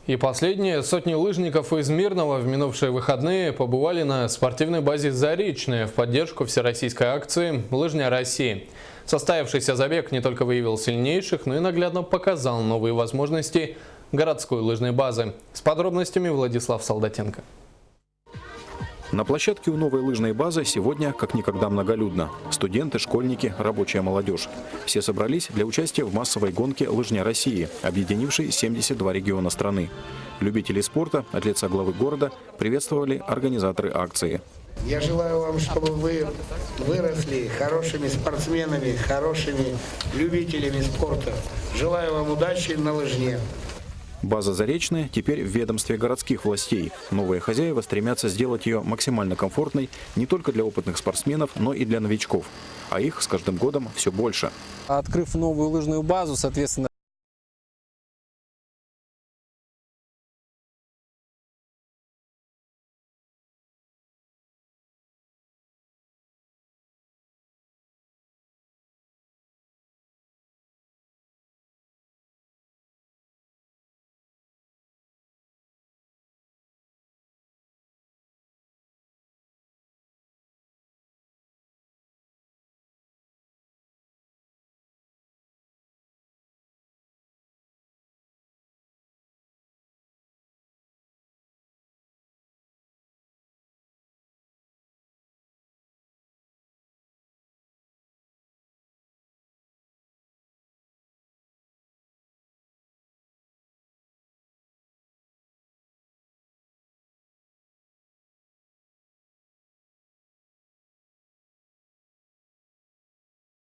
И последние сотни лыжников из Мирного в минувшие выходные побывали на спортивной базе «Заречная» в поддержку всероссийской акции «Лыжня России». Состоявшийся забег не только выявил сильнейших, но и наглядно показал новые возможности городской лыжной базы. С подробностями Владислав Солдатенко. На площадке у новой лыжной базы сегодня как никогда многолюдно. Студенты, школьники, рабочая молодежь. Все собрались для участия в массовой гонке «Лыжня России», объединившей 72 региона страны. Любители спорта от лица главы города приветствовали организаторы акции. Я желаю вам, чтобы вы выросли хорошими спортсменами, хорошими любителями спорта. Желаю вам удачи на лыжне. База «Заречная» теперь в ведомстве городских властей. Новые хозяева стремятся сделать ее максимально комфортной не только для опытных спортсменов, но и для новичков. А их с каждым годом все больше. Открыв новую лыжную базу, соответственно,